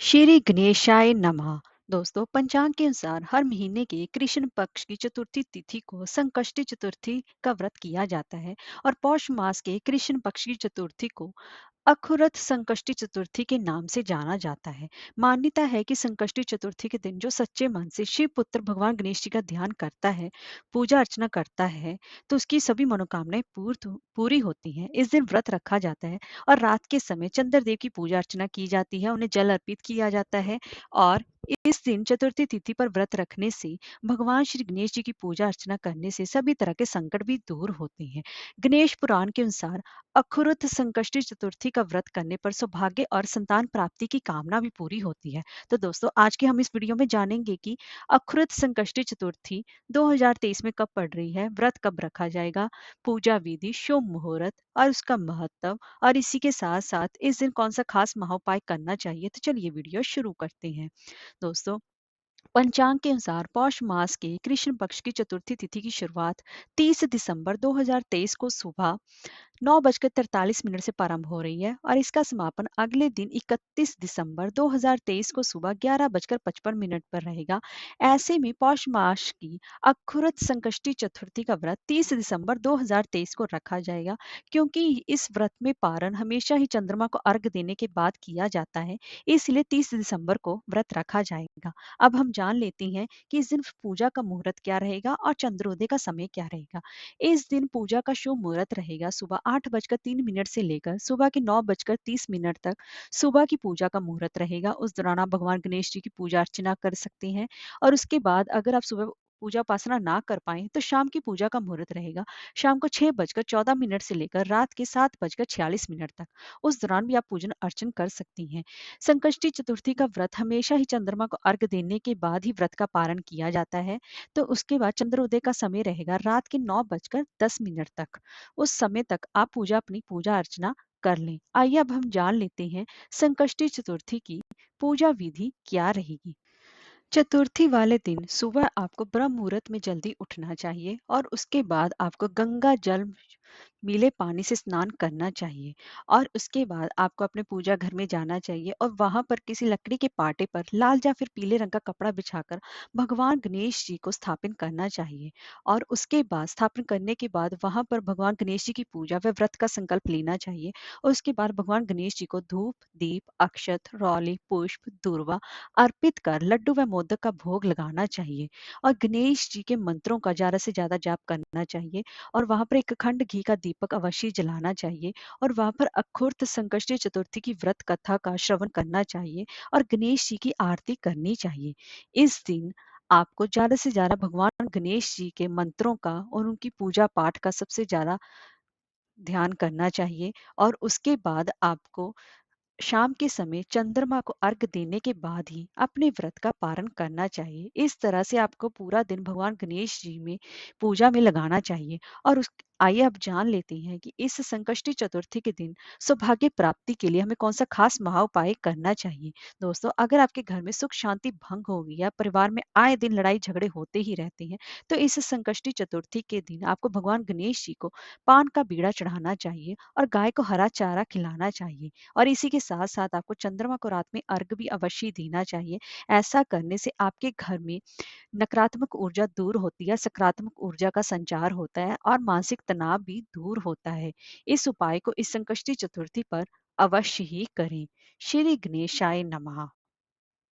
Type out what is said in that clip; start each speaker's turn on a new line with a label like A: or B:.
A: श्री गणेशाय नमः। दोस्तों, पंचांग के अनुसार हर महीने के कृष्ण पक्ष की चतुर्थी तिथि को संकष्टी चतुर्थी का व्रत किया जाता है और पौष मास के कृष्ण पक्ष की चतुर्थी को अखुरत संकष्टी चतुर्थी के नाम से जाना जाता है। मान्यता है कि संकष्टी चतुर्थी के दिन जो सच्चे मन से शिव पुत्र भगवान गणेश जी का ध्यान करता है, पूजा अर्चना करता है, तो उसकी सभी मनोकामनाएं पूरी होती हैं। इस दिन व्रत रखा जाता है और रात के समय चंद्रदेव की पूजा अर्चना की जाती है, उन्हें जल अर्पित किया जाता है। और इस दिन चतुर्थी तिथि पर व्रत रखने से, भगवान श्री गणेश जी की पूजा अर्चना करने से सभी तरह के संकट भी दूर होते हैं। गणेश पुराण के अनुसार अखुरुत संकष्टी चतुर्थी का व्रत करने पर सौभाग्य और संतान प्राप्ति की कामना भी पूरी होती है। तो दोस्तों, आज के हम इस वीडियो में जानेंगे कि अखुरुत संकष्टी चतुर्थी 2023 में कब पड़ रही है, व्रत कब रखा जाएगा, पूजा विधि, शुभ मुहूर्त और उसका महत्व, और इसी के साथ साथ इस दिन कौन सा खास महाउपाय करना चाहिए। तो चलिए वीडियो शुरू करते हैं। दोस्तों, पंचांग के अनुसार पौष मास के कृष्ण पक्ष की चतुर्थी तिथि की शुरुआत 30 दिसंबर 2023 को सुबह 9:43 से प्रारंभ हो रही है और इसका समापन अगले दिन 31 दिसंबर 2023 को सुबह 11:55 पर रहेगा। ऐसे में पौष मास की अखुरत संकष्टी चतुर्थी का व्रत 30 दिसंबर 2023 को रखा जाएगा, क्योंकि इस व्रत में पारण हमेशा ही चंद्रमा को अर्घ देने के बाद किया जाता है, इसलिए 30 दिसंबर को व्रत रखा जाएगा। अब हम जान लेते हैं कि इस दिन पूजा का मुहूर्त क्या रहेगा और चंद्रोदय का समय क्या रहेगा। इस दिन पूजा का शुभ मुहूर्त रहेगा सुबह 8:03 से लेकर सुबह के 9:30 तक। सुबह की पूजा का मुहूर्त रहेगा, उस दौरान आप भगवान गणेश जी की पूजा अर्चना कर सकते हैं। और उसके बाद अगर आप सुबह पूजा उपासना ना कर पाए तो शाम की पूजा का मुहूर्त रहेगा, शाम को 6:14 से लेकर रात के 7:46 तक। उस दौरान भी आप पूजन अर्चन कर सकती हैं। संकष्टी चतुर्थी का व्रत हमेशा ही चंद्रमा को अर्घ देने के बाद ही व्रत का पारण किया जाता है। तो उसके बाद चंद्रोदय का समय रहेगा रात के 9:10 तक। उस समय तक आप अपनी पूजा अर्चना कर लें। आइए अब हम जान लेते हैं संकष्टी चतुर्थी की पूजा विधि क्या रहेगी। चतुर्थी वाले दिन सुबह आपको ब्रह्म मुहूर्त में जल्दी उठना चाहिए और उसके बाद आपको गंगा जल मिले पानी से स्नान करना चाहिए। और उसके बाद आपको अपने पूजा घर में जाना चाहिए और वहां पर किसी लकड़ी के पाटे पर लाल या फिर पीले रंग का कपड़ा बिछाकर भगवान गणेश जी को स्थापित करना चाहिए। और उसके बाद स्थापन करने के बाद वहां पर भगवान गणेश जी की पूजा व व्रत का संकल्प लेना चाहिए। और उसके बाद भगवान गणेश जी को धूप, दीप, अक्षत, रौली, पुष्प, दूर्वा अर्पित कर लड्डू व मोदक का भोग लगाना चाहिए। और गणेश जी के मंत्रों का ज्यादा से ज्यादा जाप करना चाहिए। और वहां पर एक अखंड घी का दीपक अवश्य जलाना चाहिए। और वहां पर अखुर्त संकष्टी चतुर्थी की व्रत कथा का श्रवण करना चाहिए और गणेश जी की आरती करनी चाहिए। इस दिन आपको ज्यादा से ज्यादा भगवान गणेश जी के मंत्रों का और उनकी पूजा पाठ का सबसे ज्यादा ध्यान करना चाहिए। और उसके बाद आपको शाम के समय चंद्रमा को अर्घ देने के बाद ही अपने व्रत का पारण करना चाहिए। इस तरह से आपको पूरा दिन भगवान गणेश जी में पूजा में लगाना चाहिए। और उस आइए अब जान लेते हैं कि इस संकष्टी चतुर्थी के दिन सौभाग्य प्राप्ति के लिए हमें कौन सा खास महाउपाय करना चाहिए। दोस्तों, अगर आपके घर में सुख शांति भंग हो गई या परिवार में आए दिन लड़ाई झगड़े होते ही रहते हैं, तो इस संकष्टी चतुर्थी के दिन आपको भगवान गणेश जी को पान का बीड़ा चढ़ाना चाहिए और गाय को हरा चारा खिलाना चाहिए। और इसी के साथ साथ आपको चंद्रमा को रात में अर्घ भी अवश्य देना चाहिए। ऐसा करने से आपके घर में नकारात्मक ऊर्जा दूर होती है, सकारात्मक ऊर्जा का संचार होता है और मानसिक तनाव भी दूर होता है। इस उपाय को इस संकष्टी चतुर्थी पर अवश्य ही करें। श्री गणेशाय नमः।